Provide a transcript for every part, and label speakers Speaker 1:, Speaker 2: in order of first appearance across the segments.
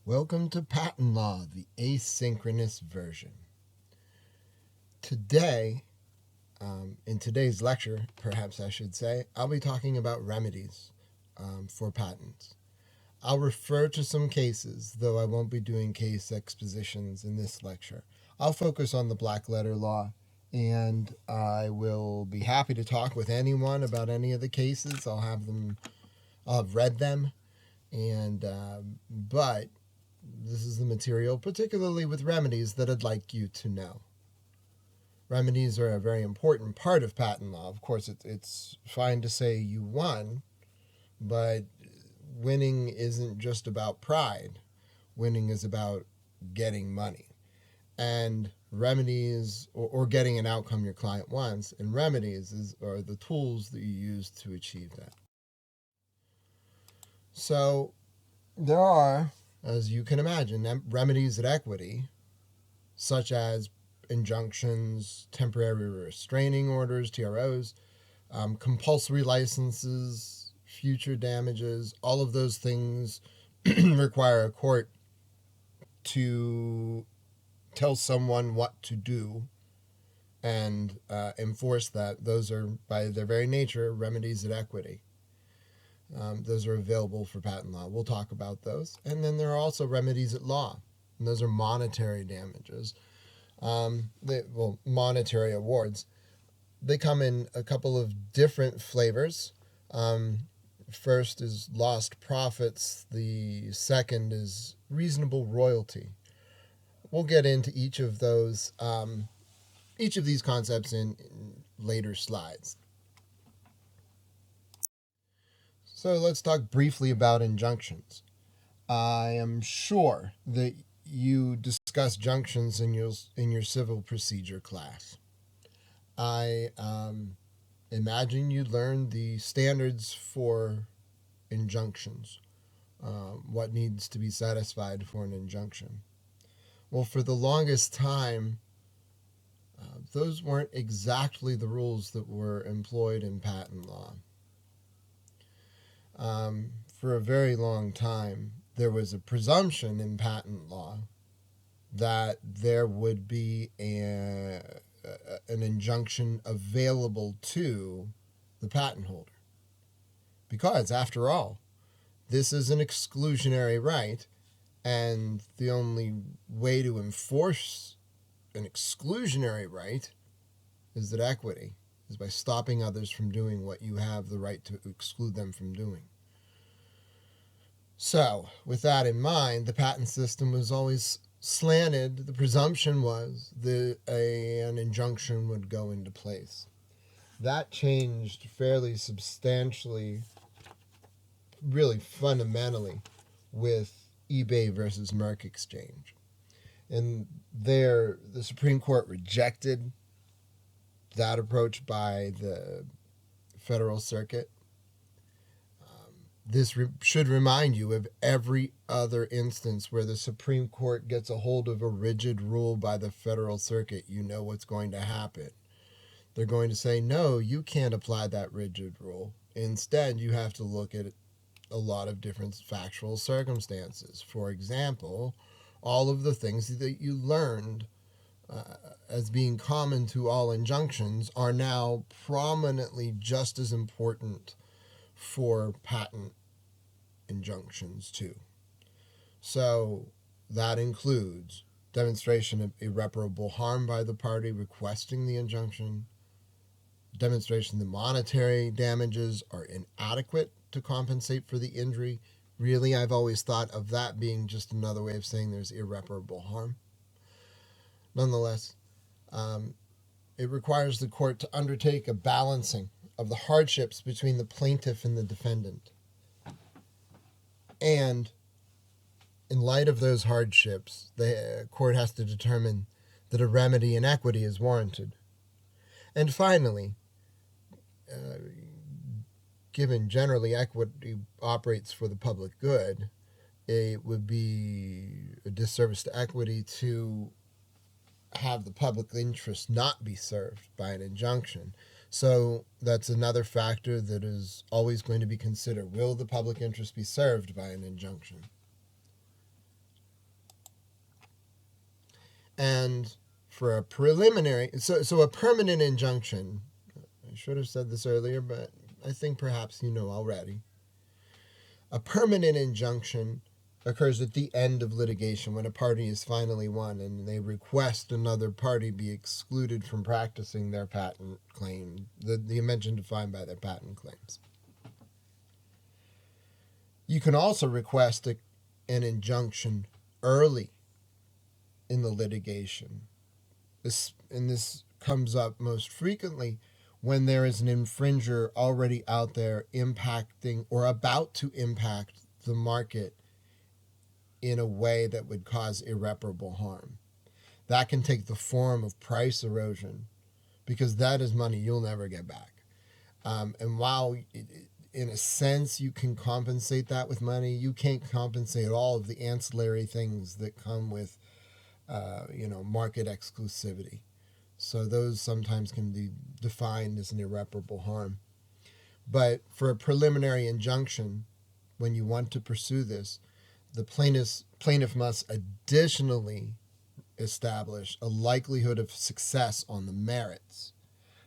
Speaker 1: Welcome to Patent Law, the asynchronous version. Today, in today's lecture, perhaps I should say, I'll be talking about remedies for patents. I'll refer to some cases, though I won't be doing case expositions in this lecture. I'll focus on the black letter law, and I will be happy to talk with anyone about any of the cases. I'll have read them, but this is the material, particularly with remedies, that I'd like you to know. Remedies are a very important part of patent law. Of course, it's fine to say you won, but winning isn't just about pride. Winning is about getting money. And remedies, or getting an outcome your client wants, and remedies are the tools that you use to achieve that. So there are, as you can imagine, remedies at equity, such as injunctions, temporary restraining orders, TROs, compulsory licenses, future damages. All of those things require a court to tell someone what to do and enforce that. Those are, by their very nature, remedies at equity. Those are available for patent law. We'll talk about those. And then there are also remedies at law, and those are monetary damages. Monetary awards. They come in a couple of different flavors. First is lost profits. The second is reasonable royalty. We'll get into each of these concepts in later slides. So let's talk briefly about injunctions. I am sure that you discuss junctions in your civil procedure class. I imagine you learned the standards for injunctions, what needs to be satisfied for an injunction. Well, for the longest time, those weren't exactly the rules that were employed in patent law. For a very long time, there was a presumption in patent law that there would be an injunction available to the patent holder. Because, after all, this is an exclusionary right, and the only way to enforce an exclusionary right is that equity, is by stopping others from doing what you have the right to exclude them from doing. So, with that in mind, the patent system was always slanted. The presumption was that an injunction would go into place. That changed fairly substantially, really fundamentally, with eBay versus Merck exchange. And there, the Supreme Court rejected that approach by the Federal Circuit. This should remind you of every other instance where the Supreme Court gets a hold of a rigid rule by the Federal Circuit. You know what's going to happen. They're going to say, no, you can't apply that rigid rule. Instead, you have to look at a lot of different factual circumstances. For example, all of the things that you learned as being common to all injunctions are now prominently just as important for patent injunctions too. So that includes demonstration of irreparable harm by the party requesting the injunction, demonstration that monetary damages are inadequate to compensate for the injury. Really, I've always thought of that being just another way of saying there's irreparable harm. Nonetheless, it requires the court to undertake a balancing of the hardships between the plaintiff and the defendant. And in light of those hardships, the court has to determine that a remedy in equity is warranted. And finally, given generally equity operates for the public good, it would be a disservice to equity to have the public interest not be served by an injunction. So that's another factor that is always going to be considered. Will the public interest be served by an injunction? And for a preliminary, so a permanent injunction, I should have said this earlier, but I think perhaps you know already. A permanent injunction occurs at the end of litigation when a party is finally won and they request another party be excluded from practicing their patent claim, the invention defined by their patent claims. You can also request an injunction early in the litigation. This comes up most frequently when there is an infringer already out there impacting or about to impact the market in a way that would cause irreparable harm. That can take the form of price erosion, because that is money you'll never get back. And while in a sense you can compensate that with money, you can't compensate all of the ancillary things that come with market exclusivity. So those sometimes can be defined as an irreparable harm. But for a preliminary injunction, when you want to pursue this, the plaintiff must additionally establish a likelihood of success on the merits.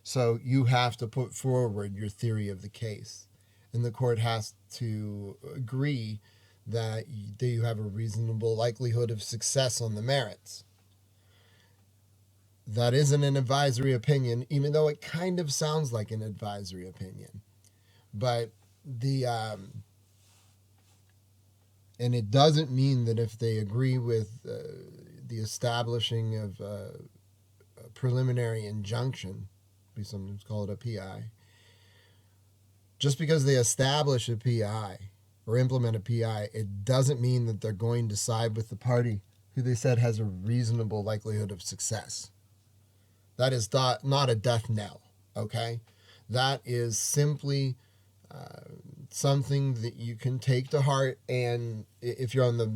Speaker 1: So you have to put forward your theory of the case, and the court has to agree that you have a reasonable likelihood of success on the merits. That isn't an advisory opinion, even though it kind of sounds like an advisory opinion. But and it doesn't mean that if they agree with the establishing of a preliminary injunction, we sometimes call it a PI, just because they establish a PI or implement a PI, it doesn't mean that they're going to side with the party who they said has a reasonable likelihood of success. That is not a death knell, okay? That is simply something that you can take to heart, and if you're on the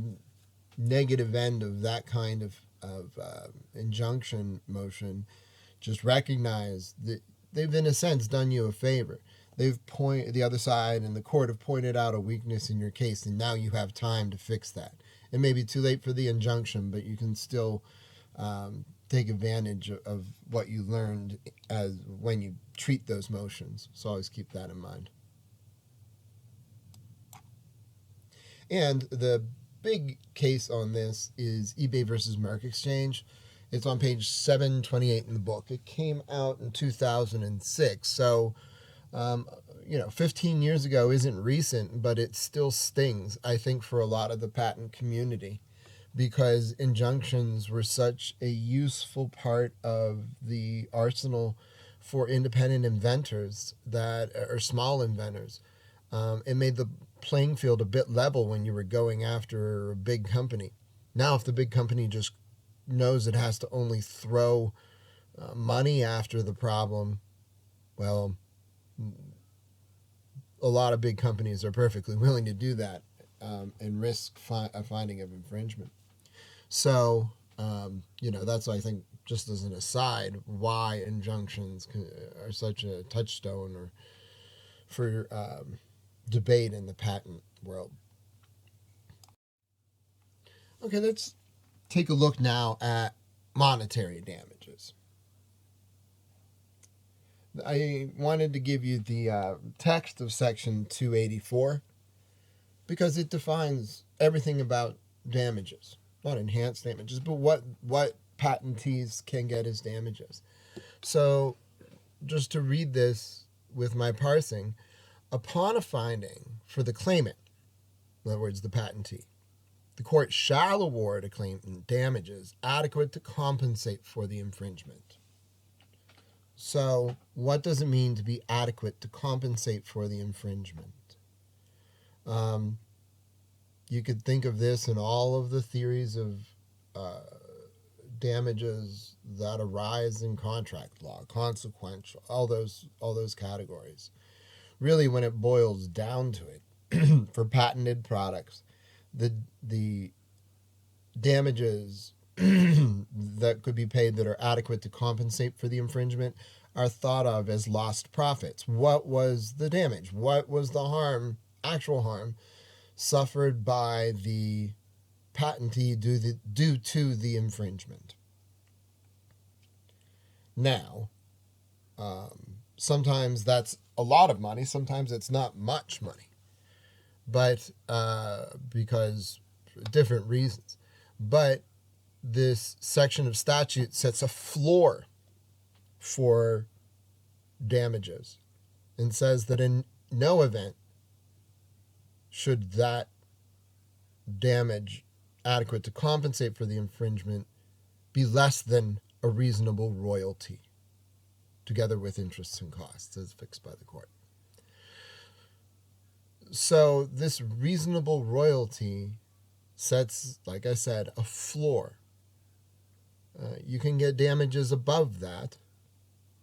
Speaker 1: negative end of that kind of injunction motion, just recognize that they've in a sense done you a favor. The other side and the court have pointed out a weakness in your case, and now you have time to fix that. It may be too late for the injunction, but you can still take advantage of what you learned as when you treat those motions. So always keep that in mind. And the big case on this is eBay versus Merck Exchange. It's on page 728 in the book. It came out in 2006. So, 15 years ago isn't recent, but it still stings, I think, for a lot of the patent community, because injunctions were such a useful part of the arsenal for independent inventors or small inventors. It made the playing field a bit level when you were going after a big company. Now, if the big company just knows it has to only throw money after the problem, well, a lot of big companies are perfectly willing to do that and risk a finding of infringement. So, that's, I think, just as an aside, why injunctions are such a touchstone or for debate in the patent world. Okay, let's take a look now at monetary damages. I wanted to give you the text of Section 284 because it defines everything about damages, not enhanced damages, but what patentees can get as damages. So just to read this with my parsing, upon a finding for the claimant, in other words, the patentee, the court shall award a claimant damages adequate to compensate for the infringement. So, what does it mean to be adequate to compensate for the infringement? You could think of this in all of the theories of damages that arise in contract law, consequential, all those categories. Really, when it boils down to it, for patented products, the damages that could be paid that are adequate to compensate for the infringement are thought of as lost profits. What was the damage? What was the harm, actual harm, suffered by the patentee due to the infringement? Now, sometimes that's a lot of money, sometimes it's not much money, but because different reasons. But this section of statute sets a floor for damages and says that in no event should that damage adequate to compensate for the infringement be less than a reasonable royalty, together with interests and costs as fixed by the court. So this reasonable royalty sets, like I said, a floor. You can get damages above that,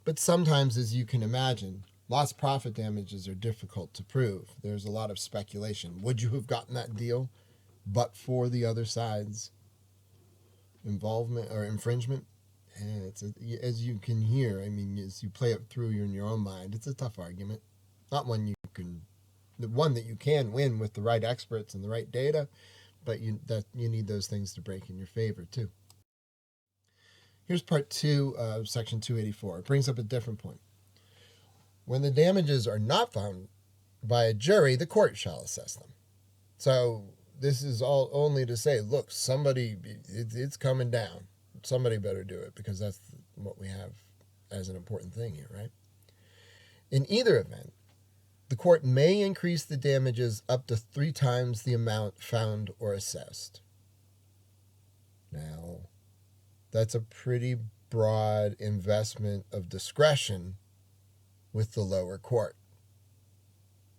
Speaker 1: but sometimes, as you can imagine, lost profit damages are difficult to prove. There's a lot of speculation. Would you have gotten that deal but for the other side's involvement or infringement? And as you can hear, I mean, as you play it through in your own mind, it's a tough argument. Not one the one that you can win with the right experts and the right data, but you need those things to break in your favor too. Here's part 2 of section 284. It brings up a different point. When the damages are not found by a jury, the court shall assess them. So this is all only to say, look, it's coming down. Somebody better do it, because that's what we have as an important thing here, right? In either event, the court may increase the damages up to 3 times the amount found or assessed. Now, that's a pretty broad investment of discretion with the lower court.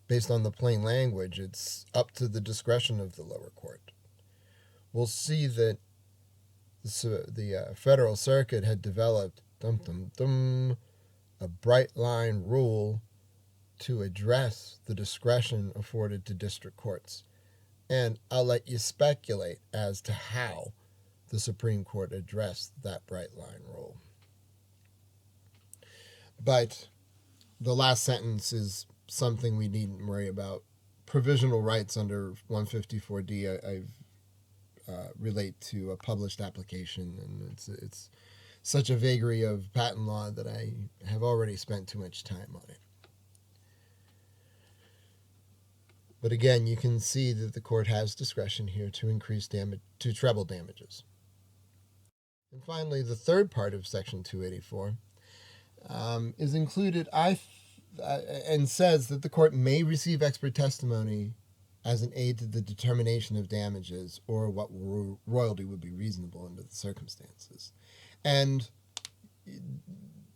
Speaker 1: Based on the plain language, it's up to the discretion of the lower court. We'll see that the Federal Circuit had developed a bright line rule to address the discretion afforded to district courts. And I'll let you speculate as to how the Supreme Court addressed that bright line rule. But the last sentence is something we needn't worry about. Provisional rights under 154D I relate to a published application, and it's such a vagary of patent law that I have already spent too much time on it. But again, you can see that the court has discretion here to increase damage, to treble damages. And finally, the third part of Section 284 is included and says that the court may receive expert testimony as an aid to the determination of damages or what royalty would be reasonable under the circumstances. And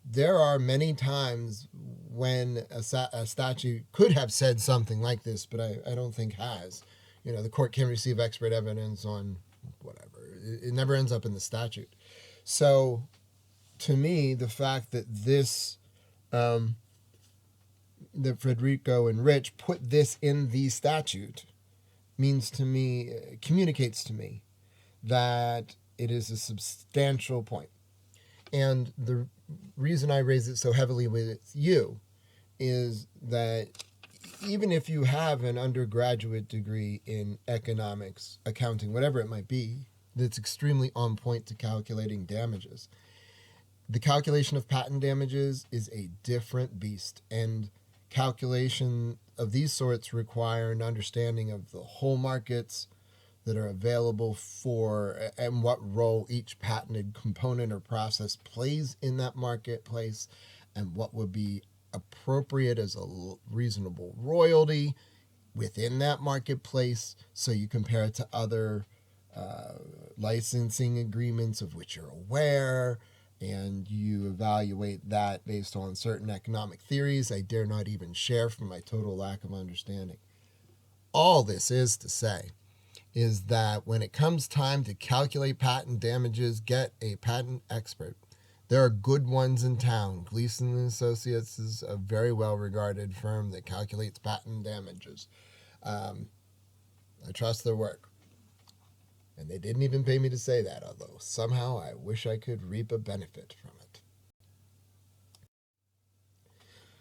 Speaker 1: there are many times when a statute could have said something like this, but I don't think has. The court can receive expert evidence on whatever. It never ends up in the statute. So, to me, the fact that that Federico and Rich put this in the statute communicates to me that it is a substantial point. And the reason I raise it so heavily with you is that even if you have an undergraduate degree in economics, accounting, whatever it might be, that's extremely on point to calculating damages, the calculation of patent damages is a different beast, and calculation of these sorts require an understanding of the whole markets that are available for and what role each patented component or process plays in that marketplace, and what would be appropriate as a reasonable royalty within that marketplace. So you compare it to other licensing agreements of which you're aware, and you evaluate that based on certain economic theories I dare not even share from my total lack of understanding. All this is to say is that when it comes time to calculate patent damages, get a patent expert. There are good ones in town. Gleason & Associates is a very well-regarded firm that calculates patent damages. I trust their work. And they didn't even pay me to say that, although somehow I wish I could reap a benefit from it.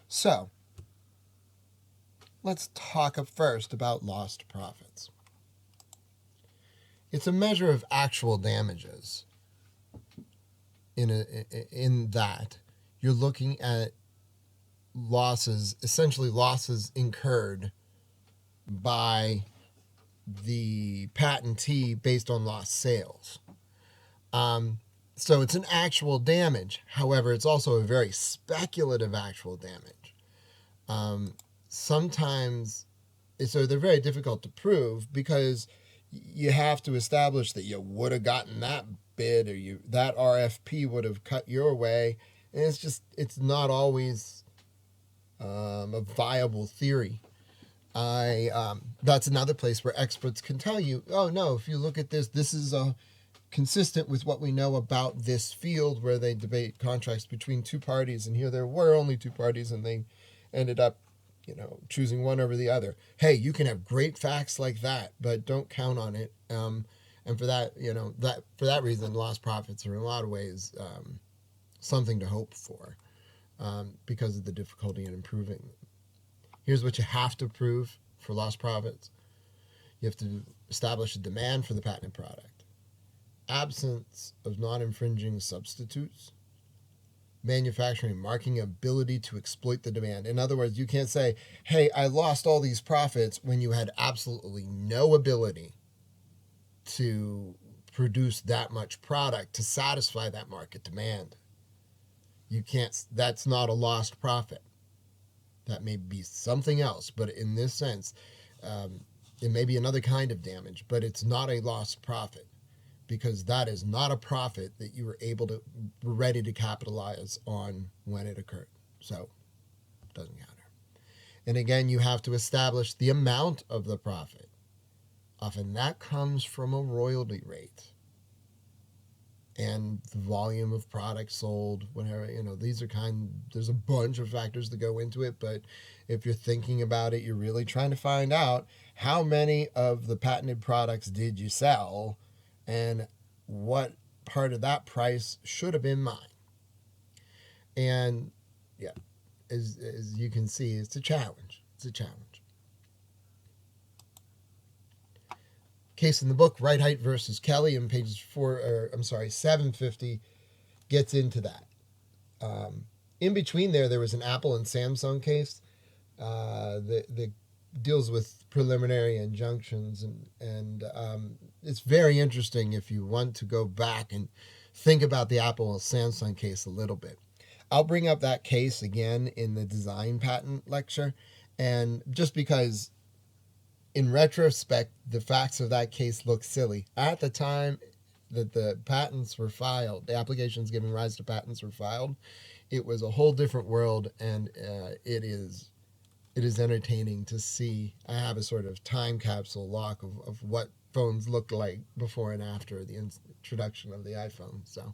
Speaker 1: So, let's talk first about lost profits. It's a measure of actual damages in that you're looking at losses, essentially losses incurred by the patentee based on lost sales. So it's an actual damage. However, it's also a very speculative actual damage. Sometimes, so they're very difficult to prove because you have to establish that you would have gotten that bid, or that RFP would have cut your way, and it's not always a viable theory. That's another place where experts can tell you, oh no, if you look at this is consistent with what we know about this field where they debate contracts between two parties, and here there were only two parties and they ended up choosing one over the other. Hey, you can have great facts like that, but don't count on it. And for that, for that reason, lost profits are in a lot of ways something to hope for because of the difficulty in improving them. Here's what you have to prove for lost profits. You have to establish a demand for the patented product, absence of non-infringing substitutes, manufacturing marketing ability to exploit the demand. In other words, you can't say, hey, I lost all these profits when you had absolutely no ability to produce that much product to satisfy that market demand. You can't, that's not a lost profit. That may be something else, but in this sense, it may be another kind of damage, but it's not a lost profit because that is not a profit that you were ready to capitalize on when it occurred. So it doesn't matter. And again, you have to establish the amount of the profit. Often that comes from a royalty rate and the volume of products sold, whenever, there's a bunch of factors that go into it, but if you're thinking about it, you're really trying to find out how many of the patented products did you sell and what part of that price should have been mine. And yeah, as you can see, it's a challenge. Case in the book, Right Height versus Kelly, in pages 750 gets into that. In between there was an Apple and Samsung case that deals with preliminary injunctions, and it's very interesting if you want to go back and think about the Apple and Samsung case a little bit. I'll bring up that case again in the design patent lecture, and just because in retrospect, the facts of that case look silly. At the time that the patents were filed, the applications giving rise to patents were filed, it was a whole different world, and it is entertaining to see. I have a sort of time capsule lock of what phones looked like before and after the introduction of the iPhone. So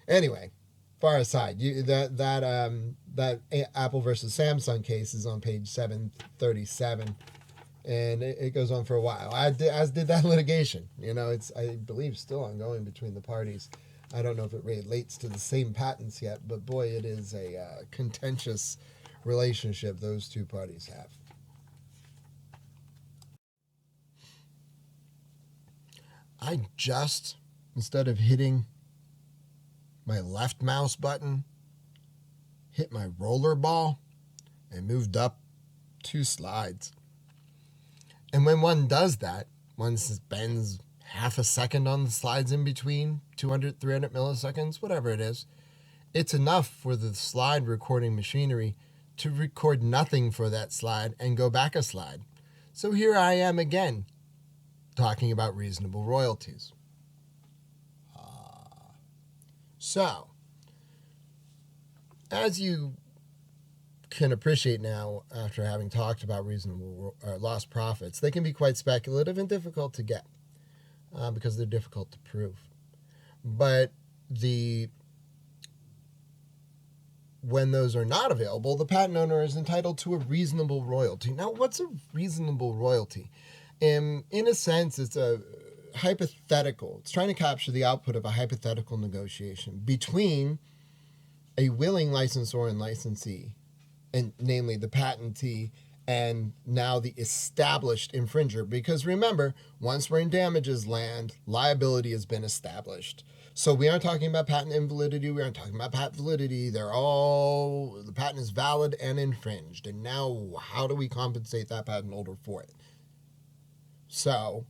Speaker 1: anyway, far aside, that Apple versus Samsung case is on page 737. And it goes on for a while, as did that litigation. It's, I believe, still ongoing between the parties. I don't know if it relates to the same patents yet, but boy, it is a contentious relationship those two parties have. I just, instead of hitting my left mouse button, hit my roller ball and moved up 2 slides. And when one does that, one spends half a second on the slides in between, 200, 300 milliseconds, whatever it is, it's enough for the slide recording machinery to record nothing for that slide and go back a slide. So here I am again, talking about reasonable royalties. So, as you can appreciate now, after having talked about reasonable lost profits, they can be quite speculative and difficult to get because they're difficult to prove. But when those are not available, the patent owner is entitled to a reasonable royalty. Now, what's a reasonable royalty? In a sense, it's a hypothetical. It's trying to capture the output of a hypothetical negotiation between a willing licensor and licensee, and namely the patentee and now the established infringer. Because remember, once we're in damages land, liability has been established. So we aren't talking about patent invalidity. We aren't talking about patent validity. The patent is valid and infringed. And now how do we compensate that patent holder for it? So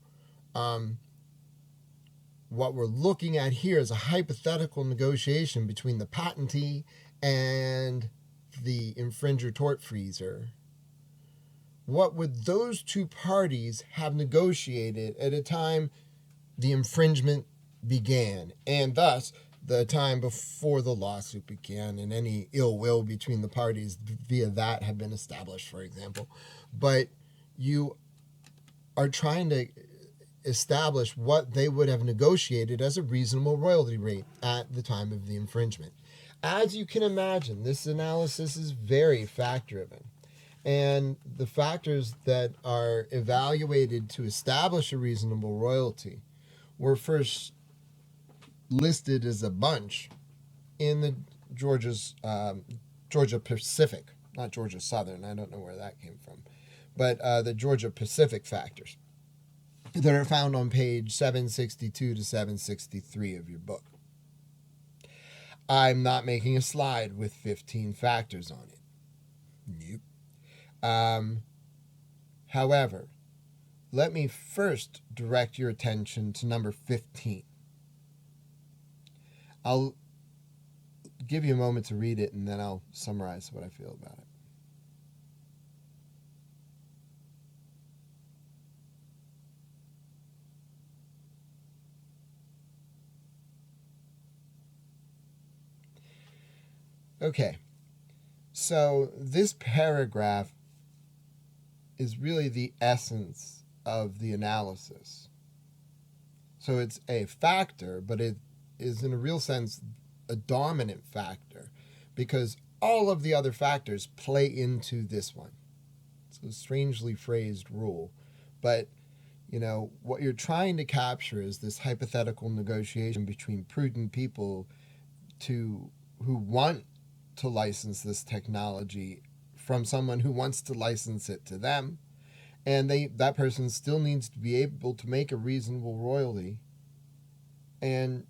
Speaker 1: what we're looking at here is a hypothetical negotiation between the patentee and the infringer tortfeasor. What would those two parties have negotiated at a time the infringement began, and thus the time before the lawsuit began, and any ill will between the parties via that have been established, for example. But you are trying to establish what they would have negotiated as a reasonable royalty rate at the time of the infringement. As you can imagine, this analysis is very fact-driven. And the factors that are evaluated to establish a reasonable royalty were first listed as a bunch in the Georgia Pacific, not Georgia Southern. I don't know where that came from, but the Georgia Pacific factors that are found on page 762 to 763 of your book. I'm not making a slide with 15 factors on it. Nope. However, let me first direct your attention to number 15. I'll give you a moment to read it, and then I'll summarize what I feel about it. Okay, so this paragraph is really the essence of the analysis. So it's a factor, but it is in a real sense a dominant factor because all of the other factors play into this one. It's a strangely phrased rule, but what you're trying to capture is this hypothetical negotiation between prudent people who want to license this technology from someone who wants to license it to them, and that person still needs to be able to make a reasonable royalty, and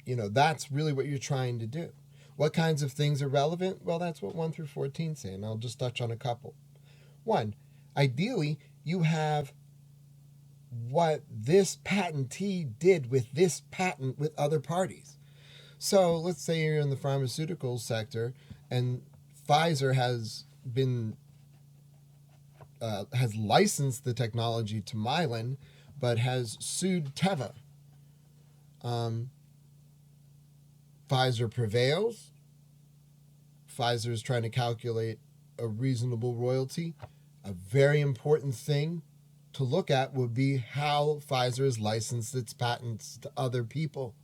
Speaker 1: that's really what you're trying to do. What kinds of things are relevant? Well, that's what 1 through 14 say, and I'll just touch on a couple. 1, ideally, you have what this patentee did with this patent with other parties. So let's say you're in the pharmaceutical sector and Pfizer has licensed the technology to Mylan, but has sued Teva. Pfizer prevails. Pfizer is trying to calculate a reasonable royalty. A very important thing to look at would be how Pfizer has licensed its patents to other people.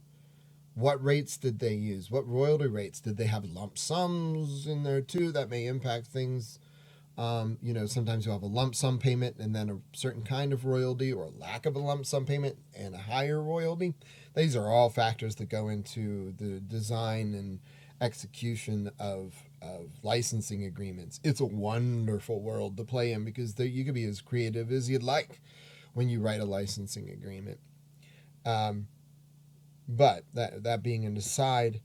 Speaker 1: What rates did they use? What royalty rates? Did they have lump sums in there too? That may impact things. Sometimes you have a lump sum payment and then a certain kind of royalty, or a lack of a lump sum payment and a higher royalty. These are all factors that go into the design and execution of licensing agreements. It's a wonderful world to play in because you can be as creative as you'd like when you write a licensing agreement. But that being an aside,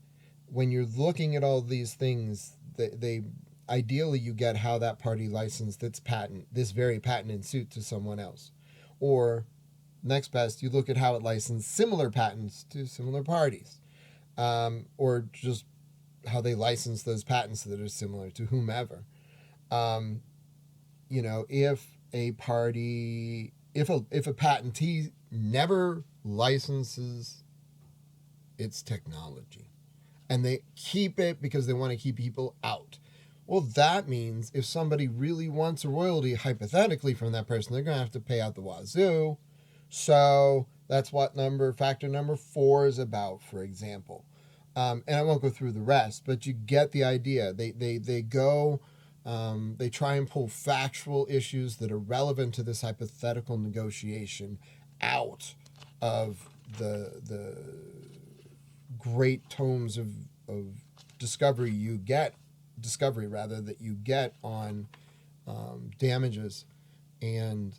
Speaker 1: when you're looking at all these things, they ideally you get how that party licensed its patent, this very patent in suit, to someone else. Or next best, you look at how it licensed similar patents to similar parties. Or just how they license those patents that are similar to whomever. If a patentee never licenses its technology and they keep it because they want to keep people out, well, that means if somebody really wants a royalty, hypothetically, from that person, they're going to have to pay out the wazoo. So that's what factor number 4 is about, for example. And I won't go through the rest, but you get the idea. They try and pull factual issues that are relevant to this hypothetical negotiation out of the great tomes of discovery that you get on damages and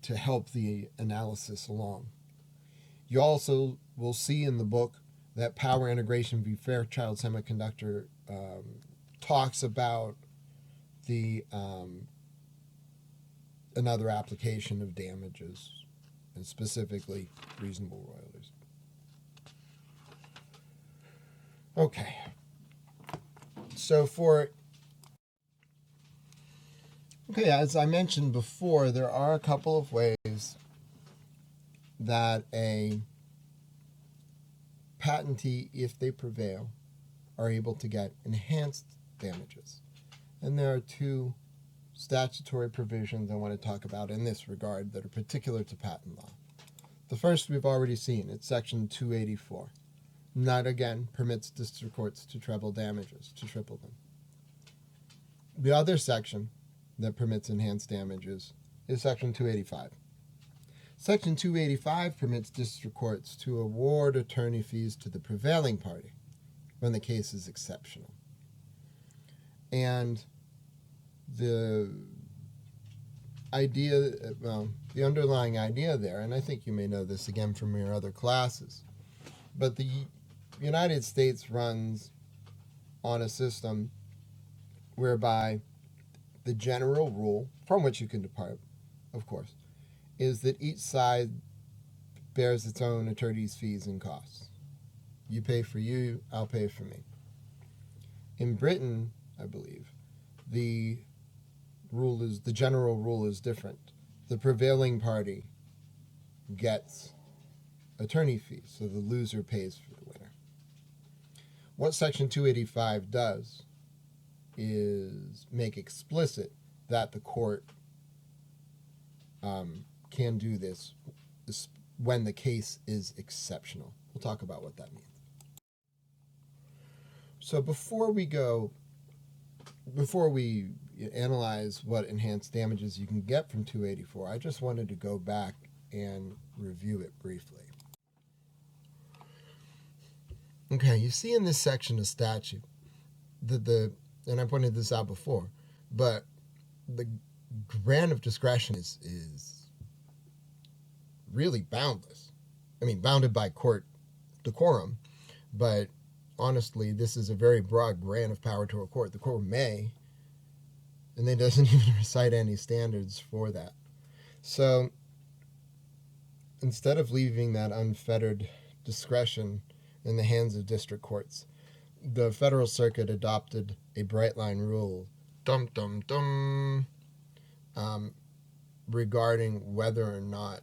Speaker 1: to help the analysis along. You also will see in the book that Power Integration v. Fairchild Semiconductor talks about the another application of damages, and specifically reasonable royalties. Okay. So as I mentioned before, there are a couple of ways that a patentee, if they prevail, are able to get enhanced damages. And there are two statutory provisions I want to talk about in this regard that are particular to patent law. The first we've already seen, it's Section 284. That, again, permits district courts to treble damages, to triple them. The other section that permits enhanced damages is Section 285. Section 285 permits district courts to award attorney fees to the prevailing party when the case is exceptional. And the underlying idea there, and I think you may know this again from your other classes, but the United States runs on a system whereby the general rule, from which you can depart, of course, is that each side bears its own attorney's fees and costs. You pay for you, I'll pay for me. In Britain, I believe, the general rule is different. The prevailing party gets attorney fees, so the loser pays for the winner. What Section 285 does is make explicit that the court can do this when the case is exceptional. We'll talk about what that means. So before we analyze what enhanced damages you can get from 284, I just wanted to go back and review it briefly. Okay, you see in this section of statute that and I pointed this out before, but the grant of discretion is really boundless. I mean, bounded by court decorum, but honestly, this is a very broad grant of power to a court. The court may, and it doesn't even recite any standards for that. So instead of leaving that unfettered discretion in the hands of district courts, the Federal Circuit adopted a bright line rule, regarding whether or not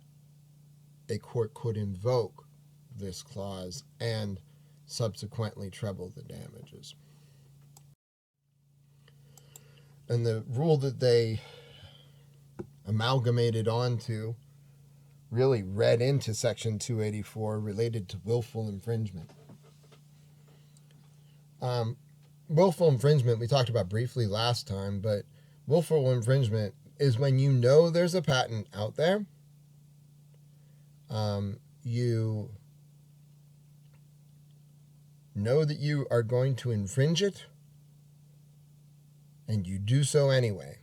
Speaker 1: a court could invoke this clause and subsequently treble the damages. And the rule that they amalgamated onto really read into Section 284 related to willful infringement. Willful infringement we talked about briefly last time, but willful infringement is when you know there's a patent out there, you know that you are going to infringe it, and you do so anyway.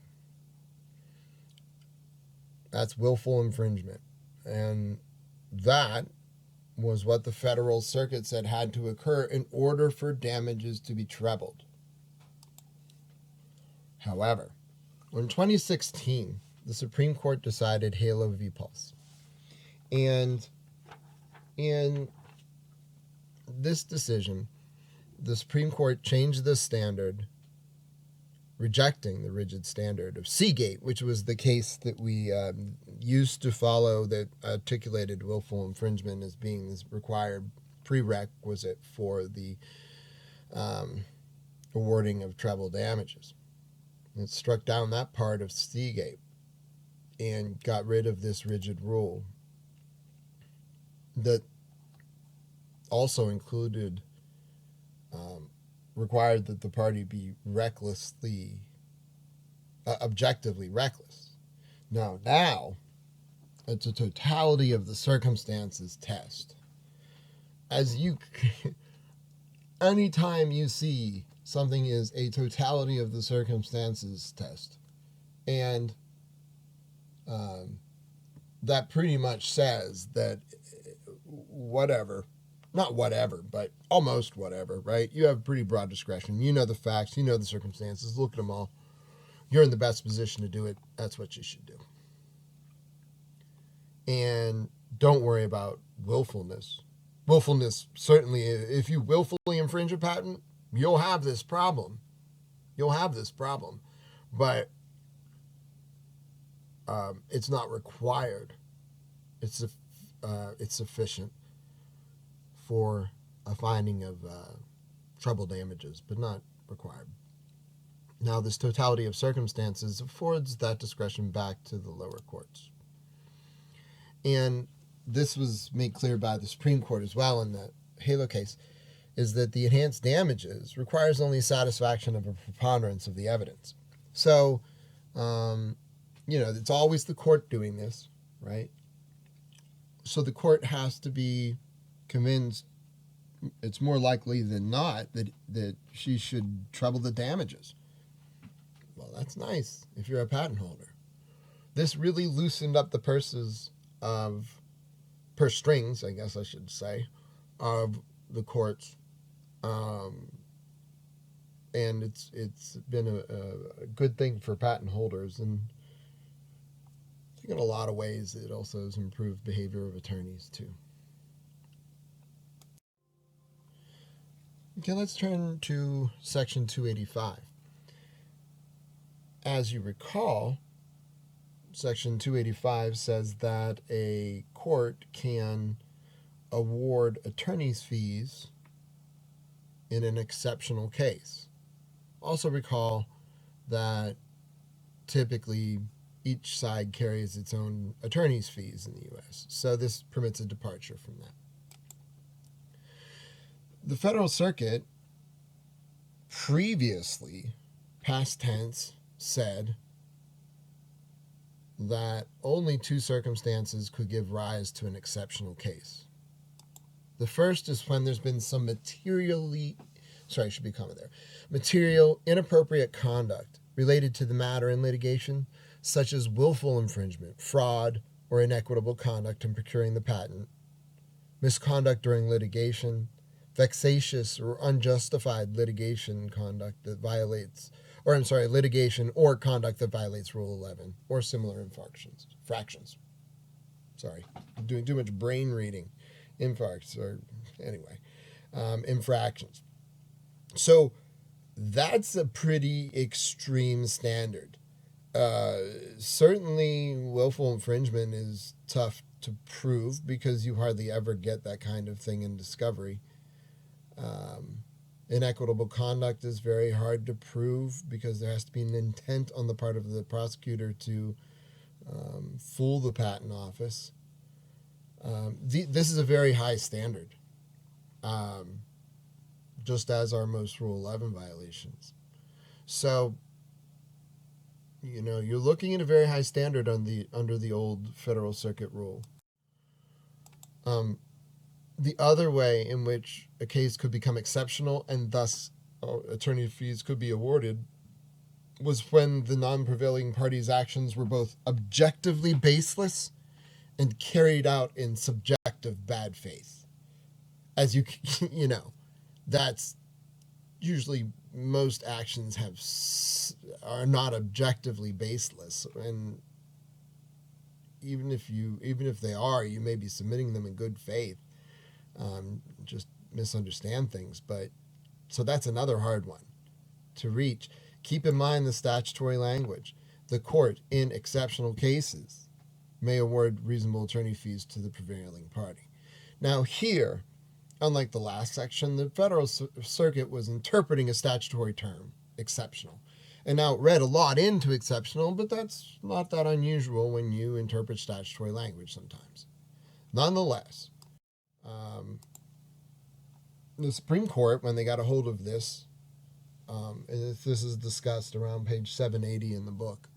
Speaker 1: That's willful infringement. And that was what the Federal Circuit said had to occur in order for damages to be trebled. However, in 2016, the Supreme Court decided Halo v. Pulse. And in this decision, the Supreme Court changed the standard, rejecting the rigid standard of Seagate, which was the case that we used to follow that articulated willful infringement as being this required prerequisite for the awarding of treble damages. It struck down that part of Seagate and got rid of this rigid rule that also included required that the party be objectively reckless. Now, it's a totality of the circumstances test. Anytime you see something is a totality of the circumstances test. And that pretty much says that whatever, not whatever, but almost whatever, right? You have pretty broad discretion. You know the facts, you know the circumstances, look at them all. You're in the best position to do it. That's what you should do. And don't worry about willfulness. Willfulness, certainly, if you willfully infringe a patent, you'll have this problem. But it's not required. It's sufficient for a finding of treble damages, but not required. Now, this totality of circumstances affords that discretion back to the lower courts. And this was made clear by the Supreme Court as well in the Halo case, is that the enhanced damages requires only satisfaction of a preponderance of the evidence. So, it's always the court doing this, right? So the court has to be convinced it's more likely than not that she should treble the damages. Well, that's nice if you're a patent holder. This really loosened up the purse strings, I guess I should say, of the courts. And it's been a good thing for patent holders, and I think in a lot of ways it also has improved behavior of attorneys too. Okay, let's turn to Section 285. As you recall, Section 285 says that a court can award attorney's fees in an exceptional case. Also recall that typically each side carries its own attorney's fees in the U.S., so this permits a departure from that. The Federal Circuit previously, past tense, said that only two circumstances could give rise to an exceptional case. The first is when there's been some material inappropriate conduct related to the matter in litigation, such as willful infringement, fraud, or inequitable conduct in procuring the patent, misconduct during litigation, vexatious or unjustified litigation conduct that violates, litigation or conduct that violates Rule 11 or similar infractions. Sorry, I'm doing too much brain reading. Infractions. So that's a pretty extreme standard. Certainly, willful infringement is tough to prove because you hardly ever get that kind of thing in discovery. Inequitable conduct is very hard to prove because there has to be an intent on the part of the prosecutor to fool the patent office. This is a very high standard, just as are most Rule 11 violations. So, you're looking at a very high standard under the old Federal Circuit rule. The other way in which a case could become exceptional and thus attorney fees could be awarded was when the non-prevailing party's actions were both objectively baseless and carried out in subjective bad faith. As that's usually most actions are not objectively baseless, and even if they are, you may be submitting them in good faith. Just misunderstand things, but so that's another hard one to reach. Keep in mind the statutory language. The court, in exceptional cases, may award reasonable attorney fees to the prevailing party. Now here, unlike the last section, the Federal Circuit was interpreting a statutory term, exceptional. And now it read a lot into exceptional, but that's not that unusual when you interpret statutory language sometimes. Nonetheless, the Supreme Court, when they got a hold of this, and this is discussed around page 780 in the book,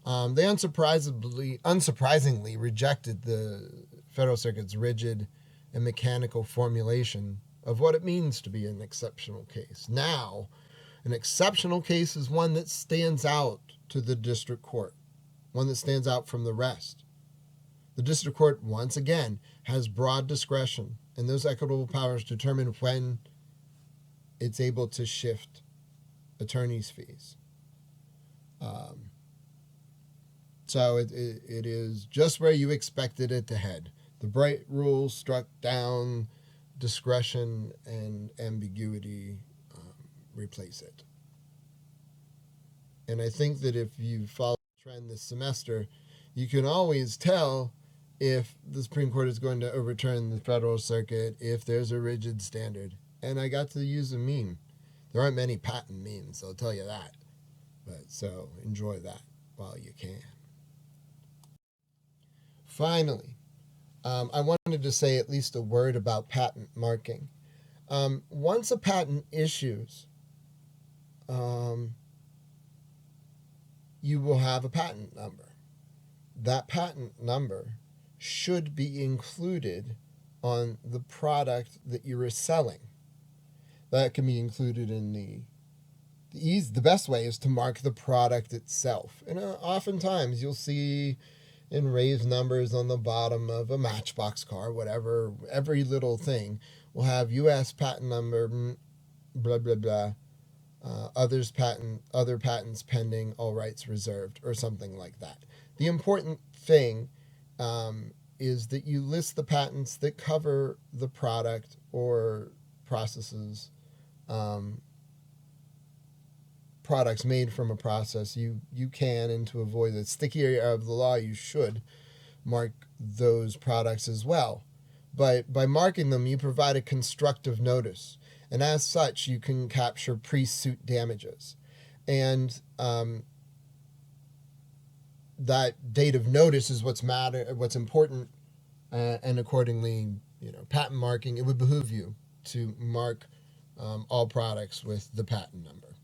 Speaker 1: they unsurprisingly rejected the Federal Circuit's rigid and mechanical formulation of what it means to be an exceptional case. Now, An exceptional case is one that stands out to the district court, one that stands out from the rest. The district court, once again, has broad discretion, and those equitable powers determine when it's able to shift attorney's fees. So it is just where you expected it to head. The Bright Rule struck down discretion and ambiguity, replace it. And I think that if you follow the trend this semester, you can always tell if the Supreme Court is going to overturn the Federal Circuit, if there's a rigid standard. And I got to use a meme. There aren't many patent memes, I'll tell you that. But so enjoy that while you can. Finally, I wanted to say at least a word about patent marking. Once a patent issues, you will have a patent number. That patent number should be included on the product that you are selling. That can be included in the best way is to mark the product itself. And oftentimes you'll see in raised numbers on the bottom of a Matchbox car, whatever, every little thing will have U.S. patent number, blah, blah, blah, other patents pending, all rights reserved, or something like that. The important thing is that you list the patents that cover the product or processes, products made from a process. You can, and to avoid the sticky area of the law, you should mark those products as well. But by marking them, you provide a constructive notice. And as such, you can capture pre-suit damages. And that date of notice is what's important, and accordingly, patent marking, it would behoove you to mark all products with the patent number.